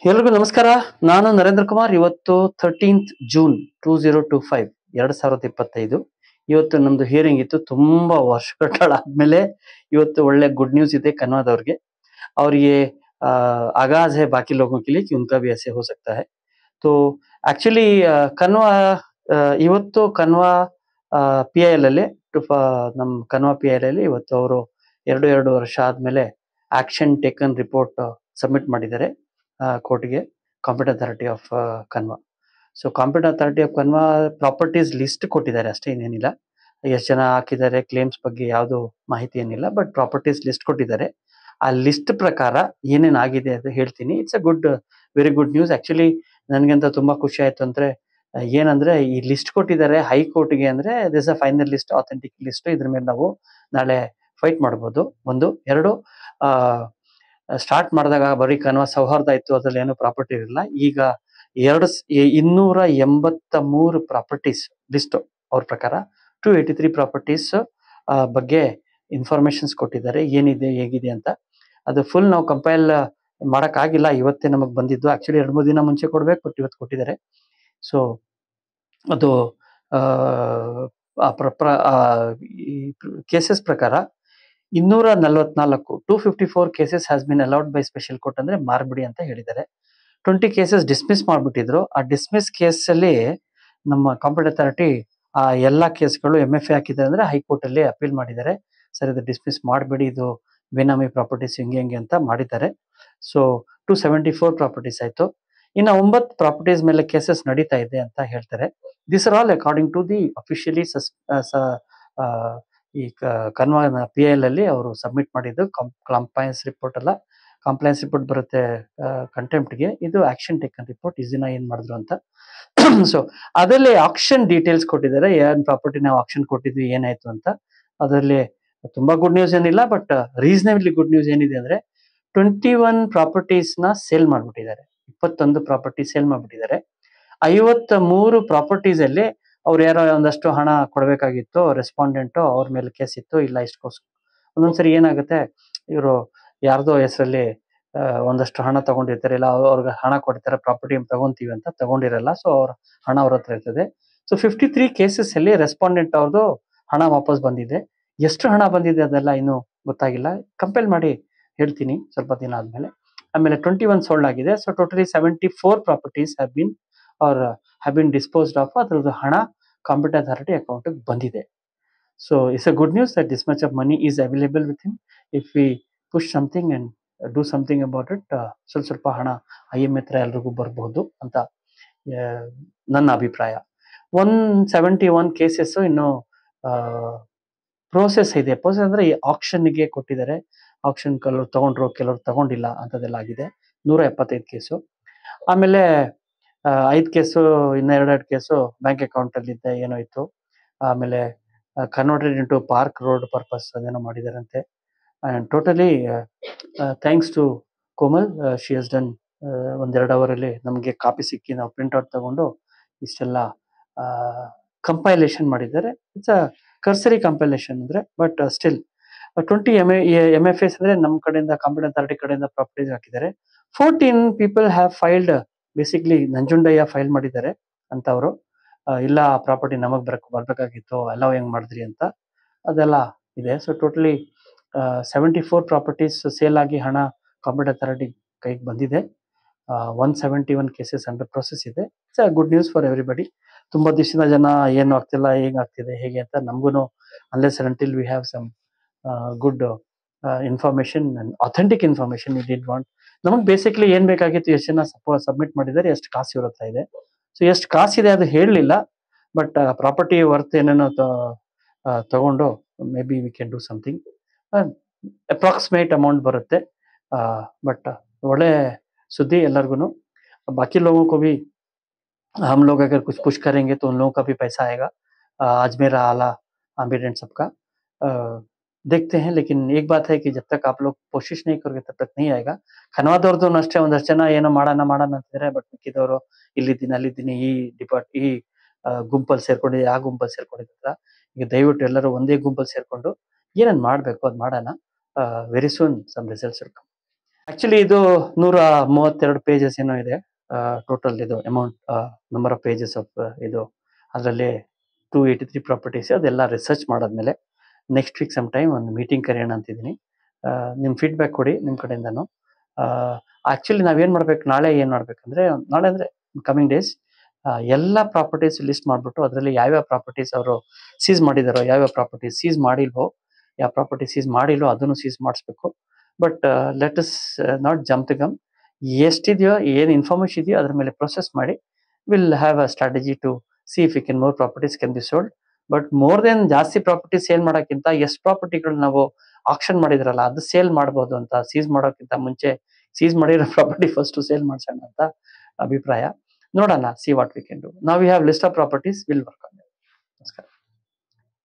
ಎಲ್ರಿಗೂ ನಮಸ್ಕಾರ. ನಾನು ನರೇಂದ್ರ ಕುಮಾರ್. ಇವತ್ತು 13th ಜೂನ್ 2025 2025. ಇವತ್ತು ನಮ್ದು ಹಿಯರಿಂಗ್ ಇತ್ತು. ತುಂಬಾ ವರ್ಷಗಳಾದ್ಮೇಲೆ ಇವತ್ತು ಒಳ್ಳೆ ಗುಡ್ ನ್ಯೂಸ್ ಇದೆ ಕನ್ವಾದವ್ರಿಗೆ. ಅವ್ರಿಗೆ आगाज है बाकी लोगों के लिए कि उनका भी ऐसे हो सकता है. तो एक्चुअली ಕನ್ವಾ ಇವತ್ತು ಕನ್ವಾ ಪಿ ಐ ಎಲ್ ಅಲ್ಲಿ ನಮ್ ಕನ್ವಾ ಪಿ ಐ ಎಲ್ ಅಲ್ಲಿ ಇವತ್ತು ಅವರು ಎರಡು ವರ್ಷ ಆದ್ಮೇಲೆ ಆಕ್ಷನ್ ಟೇಕನ್ ರಿಪೋರ್ಟ್ ಸಬ್ಮಿಟ್ ಮಾಡಿದ್ದಾರೆ ಕೋರ್ಟ್ಗೆ, competent authority of Kanva. So competent authority of Kanva properties list ಕೊಟ್ಟಿದ್ದಾರೆ ಅಷ್ಟೇ, ಇನ್ನೇನಿಲ್ಲ. ಎಷ್ಟು ಜನ ಹಾಕಿದ್ದಾರೆ ಕ್ಲೇಮ್ಸ್ ಬಗ್ಗೆ ಯಾವುದು ಮಾಹಿತಿ ಏನಿಲ್ಲ, ಬಟ್ ಪ್ರಾಪರ್ಟೀಸ್ ಲಿಸ್ಟ್ ಕೊಟ್ಟಿದ್ದಾರೆ. ಆ ಲಿಸ್ಟ್ ಪ್ರಕಾರ ಏನೇನ್ ಆಗಿದೆ ಅಂತ ಹೇಳ್ತೀನಿ. It's a good, very good news. Actually ನನ್ಗಂತ ತುಂಬಾ ಖುಷಿ ಆಯ್ತು. ಅಂದ್ರೆ ಏನಂದ್ರೆ ಈ ಲಿಸ್ಟ್ ಕೊಟ್ಟಿದ್ದಾರೆ ಹೈಕೋರ್ಟ್ಗೆ, ಅಂದ್ರೆ this a final list, authentic list. ಇದ್ರ ಮೇಲೆ ನಾವು ನಾಳೆ ಫೈಟ್ ಮಾಡ್ಬೋದು. ಒಂದು. ಎರಡು, ಸ್ಟಾರ್ಟ್ ಮಾಡಿದಾಗ ಬರೀ ಕನ್ವಾ ಸೌಹಾರ್ದ ಇತ್ತು, ಅದ್ರಲ್ಲಿ ಏನು ಪ್ರಾಪರ್ಟಿ ಇರಲಿಲ್ಲ. ಈಗ 283 ಪ್ರಾಪರ್ಟೀಸ್ ಲಿಸ್ಟ್ ಅವ್ರ ಪ್ರಕಾರ 283 ಪ್ರಾಪರ್ಟೀಸ್ ಬಗ್ಗೆ ಇನ್ಫಾರ್ಮೇಶನ್ಸ್ ಕೊಟ್ಟಿದ್ದಾರೆ, ಏನಿದೆ ಹೇಗಿದೆ ಅಂತ. ಅದು ಫುಲ್ ನಾವು ಕಂಪೈಲ್ ಮಾಡಕ್ ಆಗಿಲ್ಲ, ಇವತ್ತೇ ನಮಗ್ ಬಂದಿದ್ದು. ಆಕ್ಚುಲಿ 2-3 ದಿನ ಮುಂಚೆ ಕೊಡ್ಬೇಕು, ಬಟ್ ಇವತ್ತು ಕೊಟ್ಟಿದ್ದಾರೆ. ಸೊ ಅದು ಕೇಸಸ್ ಪ್ರಕಾರ 254 cases has been allowed by special court, ಅಂದ್ರೆ ಮಾರ್ಬಿಡಿ ಅಂತ ಹೇಳಿದ್ದಾರೆ. 20 ಕೇಸಸ್ ಡಿಸ್ಮಿಸ್ ಮಾಡ್ಬಿಟ್ಟಿದ್ರು. ಆ ಡಿಸ್ಮಿಸ್ ಕೇಸ್ ಅಲ್ಲಿ ನಮ್ಮ ಕಾಂಪಿಟೆಂಟ್ ಅಥಾರಿಟಿ ಆ ಎಲ್ಲಾ ಕೇಸ್ಗಳು MFA ಹಾಕಿದ್ದಾರೆ, ಅಂದ್ರೆ ಹೈಕೋರ್ಟ್ ಅಲ್ಲಿ ಅಪೀಲ್ ಮಾಡಿದ್ದಾರೆ. ಸರ್ ಇದು ಡಿಸ್ಮಿಸ್ ಮಾಡಬೇಡಿ, ಇದು ಬೇನಾಮಿ ಪ್ರಾಪರ್ಟೀಸ್ ಹೆಂಗೆ ಅಂತ ಮಾಡಿದ್ದಾರೆ. ಸೊ 274 ಪ್ರಾಪರ್ಟೀಸ್ ಆಯ್ತು. ಇನ್ನು 9 ಪ್ರಾಪರ್ಟೀಸ್ ಮೇಲೆ ಕೇಸಸ್ ನಡೀತಾ ಇದೆ ಅಂತ ಹೇಳ್ತಾರೆ. This are all according to the officially ಈ ಕನ್ವಾ ಪಿ ಐ ಎಲ್ ಅಲ್ಲಿ ಅವರು ಸಬ್ಮಿಟ್ ಮಾಡಿದ್ದು ಕಂಪ್ಲೈನ್ಸ್ ರಿಪೋರ್ಟ್ ಅಲ್ಲ. ಕಂಪ್ಲೈನ್ಸ್ ರಿಪೋರ್ಟ್ ಬರುತ್ತೆ ಕಂಟೆಂಪ್ಟ್ಗೆ, ಇದು ಆಕ್ಷನ್ ಟೇಕನ್ ರಿಪೋರ್ಟ್. ಇಸ್ ದಿನ ಏನ್ ಮಾಡಿದ್ರು ಅಂತ. ಸೊ ಅದರಲ್ಲಿ ಆಕ್ಷನ್ ಡೀಟೇಲ್ಸ್ ಕೊಟ್ಟಿದ್ದಾರೆ, ಏನ್ ಪ್ರಾಪರ್ಟಿ ನಾವು ಆಕ್ಷನ್ ಕೊಟ್ಟಿದ್ವಿ, ಏನಾಯ್ತು ಅಂತ. ಅದರಲ್ಲಿ ತುಂಬಾ ಗುಡ್ ನ್ಯೂಸ್ ಏನಿಲ್ಲ, ಬಟ್ ರೀಸನೇಬಲಿ ಗುಡ್ ನ್ಯೂಸ್ ಏನಿದೆ ಅಂದ್ರೆ 21 ಪ್ರಾಪರ್ಟೀಸ್ ನ ಸೇಲ್ ಮಾಡ್ಬಿಟ್ಟಿದ್ದಾರೆ. 21 ಪ್ರಾಪರ್ಟಿ ಸೇಲ್ ಮಾಡ್ಬಿಟ್ಟಿದ್ದಾರೆ. 53 ಪ್ರಾಪರ್ಟೀಸ್ ಅಲ್ಲಿ ಅವ್ರು ಯಾರೋ ಒಂದಷ್ಟು ಹಣ ಕೊಡ್ಬೇಕಾಗಿತ್ತು, ರೆಸ್ಪಾಂಡೆಂಟ್ ಅವ್ರ ಮೇಲೆ ಕೇಸ್ ಇತ್ತು, ಇಲ್ಲ ಇಷ್ಟಕ್ಕೋಸ್ಕರ. ಒಂದೊಂದ್ಸರಿ ಏನಾಗುತ್ತೆ, ಇವರು ಯಾರ್ದೋ ಹೆಸರಲ್ಲಿ ಒಂದಷ್ಟು ಹಣ ತಗೊಂಡಿರ್ತಾರೆ, ಇಲ್ಲ ಅವ್ರಿಗೆ ಹಣ ಕೊಡ್ತಾರೆ, ಪ್ರಾಪರ್ಟಿ ತಗೊಂತೀವಿ ಅಂತ ತಗೊಂಡಿರಲ್ಲ. ಸೊ ಅವ್ರ ಹಣ ಅವ್ರ ಹತ್ರ ಇರ್ತದೆ. ಸೊ 53 ಕೇಸಸ್ ಅಲ್ಲಿ ರೆಸ್ಪಾಂಡೆಂಟ್ ಅವ್ರದ್ದು ಹಣ ವಾಪಸ್ ಬಂದಿದೆ. ಎಷ್ಟು ಹಣ ಬಂದಿದೆ ಅದೆಲ್ಲ ಇನ್ನೂ ಗೊತ್ತಾಗಿಲ್ಲ, ಕಂಪೇಲ್ ಮಾಡಿ ಹೇಳ್ತೀನಿ ಸ್ವಲ್ಪ ದಿನ ಆದ್ಮೇಲೆ. ಆಮೇಲೆ 21 ಸೋಲ್ಡ್ ಆಗಿದೆ. So totally 74 properties have been disposed of. ಅದ್ರದ್ದು ಹಣ ಕಾಂಪಿಟೆಂಟ್ ಅಥಾರಿಟಿ ಅಕೌಂಟ್ ಬಂದಿದೆ. So it's a good news that this much of money is available with him. If we push something and do something about it, ಸ್ವಲ್ಪ ಹಣ IMA ಹತ್ರ ಎಲ್ರಿಗೂ ಬರಬಹುದು ಅಂತ ನನ್ನ ಅಭಿಪ್ರಾಯ. 171 ಕೇಸಸ್ ಇನ್ನು ಪ್ರೋಸೆಸ್ ಇದೆ. ಪ್ರೋಸೆಸ್ ಅಂದ್ರೆ ಆಕ್ಷನ್ಗೆ ಕೊಟ್ಟಿದ್ದಾರೆ. ಆಕ್ಷನ್ ಕೆಲವರು ತಗೊಂಡ್ರು, ಕೆಲವರು ತಗೊಂಡಿಲ್ಲ ಅಂತದೆಲ್ಲ ಆಗಿದೆ. 175 ಕೇಸು. ಆಮೇಲೆ 5 ಕೇಸು, ಇನ್ನ 2 ಕೇಸು ಬ್ಯಾಂಕ್ ಅಕೌಂಟ್ ಅಲ್ಲಿ ಏನೋ ಇತ್ತು. ಆಮೇಲೆ converted into park road purpose ಅದೇನೋ ಮಾಡಿದಾರಂತೆ. And totally thanks to Komal, she has done. 1-2 ಅವರಲ್ಲಿ ನಮಗೆ ಕಾಪಿ ಸಿಕ್ಕಿ ನಾವು ಪ್ರಿಂಟ್ಔಟ್ ತಗೊಂಡು ಇಷ್ಟೆಲ್ಲ ಕಂಪೈಲೇಷನ್ ಮಾಡಿದ್ದಾರೆ. ಇಟ್ಸ್ ಅ ಕರ್ಸರಿ ಕಂಪೈಲೇಷನ್ ಅಂದ್ರೆ, ಬಟ್ ಸ್ಟಿಲ್ 20 MFAs ಅಂದ್ರೆ ನಮ್ಮ ಕಡೆಯಿಂದ, ಕಾಂಪಿಟೆಂಟ್ ಅಥಾರಿಟಿ ಕಡೆಯಿಂದ ಪ್ರಾಪರ್ಟೀಸ್ ಹಾಕಿದ್ದಾರೆ. 14 people have filed, basically Nanjundaiah file ಮಾಡಿದ್ದಾರೆ ಅಂತ ಅವರು. ಇಲ್ಲ ಪ್ರಾಪರ್ಟಿ ನಮಗ್ ಬರ್ಬೇಕಾಗಿತ್ತು, ಅಲೋ ಹೆಂಗ್ ಮಾಡಿದ್ರಿ ಅಂತ ಅದೆಲ್ಲ ಇದೆ. ಸೊ ಟೋಟಲಿ 74 ಪ್ರಾಪರ್ಟೀಸ್ ಸೇಲ್ ಆಗಿ ಹಣ ಕಾಂಪಿಟೆಂಟ್ ಅಥಾರಿಟಿ ಕೈಗೆ ಬಂದಿದೆ. 171 ಕೇಸಸ್ ಅಂಡರ್ ಪ್ರೊಸೆಸ್ ಇದೆ. It's a good news for everybody. ತುಂಬಾ ದಿವಸದ ಜನ ಏನು ಆಗ್ತಿಲ್ಲ, ಹೇಗ್ ಆಗ್ತಿದೆ ಹೇಗೆ ಅಂತ ನಮ್ಗೂ, unless until we have some good information and authentic information we did want. ನಮಗ್ ಬೇಸಿಕ್ಲಿ ಏನ್ ಬೇಕಾಗಿತ್ತು, ಎಷ್ಟು ಜನ ಸಬ್ಮಿಟ್ ಮಾಡಿದ್ದಾರೆ, ಎಷ್ಟು ಕಾಸು ಇರುತ್ತಾ ಇದೆ. ಸೊ ಎಷ್ಟು ಕಾಸಿದೆ ಅದು ಹೇಳಲಿಲ್ಲ, ಬಟ್ ಪ್ರಾಪರ್ಟಿ ವರ್ತ್ ಏನೇನೋ ತಗೊಂಡು may be V can do something. Approximate amount ಬರುತ್ತೆ. ಬಟ್ ಒಳ್ಳೆ सुधी ಎಲ್ಲರಿಗೂ. बाकी लोगों को भी हम लोग अगर कुछ पुश करेंगे तो उन लोगों का भी पैसा आएगा. अजमेर आला एम्बिडेंट सबका देखते हैं. लेकिन एक बात है कि जब तक आप लोग कोशिश नहीं करोगे तब तक नहीं आएगा. ಕನ್ವಾದವ್ರದ್ದು ಅಷ್ಟೇ ಒಂದಷ್ಟು ಜನ ಏನೋ ಮಾಡೋಣ ಅಂತಿದ್ದಾರೆ, ಬಟ್ ಮಿಕ್ಕಿದವರು ಇಲ್ಲಿದ್ದೀನಿ ಈ ಗುಂಪಲ್ಲಿ ಸೇರ್ಕೊಂಡಿದೆ, ಆ ಗುಂಪಲ್ಲಿ ಸೇರ್ಕೊಂಡಿದ್ರ. ಈಗ ದಯವಿಟ್ಟು ಎಲ್ಲರೂ ಒಂದೇ ಗುಂಪಲ್ಲಿ ಸೇರ್ಕೊಂಡು ಏನೇನ್ ಮಾಡ್ಬೇಕು ಅದ್ ಮಾಡೋಣ. Very soon some results will come. Actually ಇದು 132 ಪೇಜಸ್ ಏನೋ ಇದೆ ಟೋಟಲ್ ಇದು amount number of pages of ಇದು ಅದರಲ್ಲಿ 283 ಪ್ರಾಪರ್ಟೀಸ್ ಅದೆಲ್ಲ ರಿಸರ್ಚ್ ಮಾಡಾದ್ಮೇಲೆ ನೆಕ್ಸ್ಟ್ ವೀಕ್ ಸಮ್ ಟೈಮ್ ಒಂದು ಮೀಟಿಂಗ್ ಕರೆಯೋಣ ಅಂತಿದ್ದೀನಿ. ನಿಮ್ಮ ಫೀಡ್ಬ್ಯಾಕ್ ಕೊಡಿ ನಿಮ್ಮ ಕಡೆಯಿಂದನು. ಆಕ್ಚುಲಿ ನಾವೇನ್ ಮಾಡ್ಬೇಕು, ನಾಳೆ ಏನ್ ಮಾಡ್ಬೇಕಂದ್ರೆ, ನಾಳೆ ಅಂದ್ರೆ ಕಮಿಂಗ್ ಡೇಸ್ ಎಲ್ಲ ಪ್ರಾಪರ್ಟೀಸ್ ಲಿಸ್ಟ್ ಮಾಡ್ಬಿಟ್ಟು ಅದರಲ್ಲಿ ಯಾವ್ಯಾವ ಪ್ರಾಪರ್ಟೀಸ್ ಅವರು ಸೀಸ್ ಮಾಡಿದಾರೋ, ಯಾವ್ಯಾವ ಪ್ರಾಪರ್ಟೀಸ್ ಸೀಸ್ ಮಾಡಿಲ್ವೋ, ಯಾವ ಪ್ರಾಪರ್ಟಿ ಸೀಸ್ ಮಾಡಿಲ್ವೋ ಅದನ್ನು ಸೀಸ್ ಮಾಡಿಸ್ಬೇಕು. But let us not jump the gun. ಎಷ್ಟಿದೆಯೋ ಏನು ಇನ್ಫಾರ್ಮೇಶನ್ ಇದೆಯೋ ಅದ್ರ ಮೇಲೆ ಪ್ರೊಸೆಸ್ ಮಾಡಿ will have a strategy to see if can more properties can be sold. But more than ಜಾಸ್ತಿ ಪ್ರಾಪರ್ಟಿ ಸೇಲ್ ಮಾಡೋಕ್ಕಿಂತ ಎಷ್ಟು ಪ್ರಾಪರ್ಟಿಗಳು ನಾವು ಆಕ್ಷನ್ ಮಾಡಿದ್ರಲ್ಲ ಅದು ಸೇಲ್ ಮಾಡ್ಬೋದು ಅಂತ, ಸೀಸ್ ಮಾಡೋಕ್ಕಿಂತ ಮುಂಚೆ ಸೀಸ್ ಮಾಡಿರೋ ಪ್ರಾಪರ್ಟಿ ಫಸ್ಟ್ ಸೇಲ್ ಮಾಡ್ಸೋಣ ಅಂತ ಅಭಿಪ್ರಾಯ. ನೋಡೋಣ, see what we can do. ನಾವ್ we have list of properties, will work on it. ನಮಸ್ಕಾರ.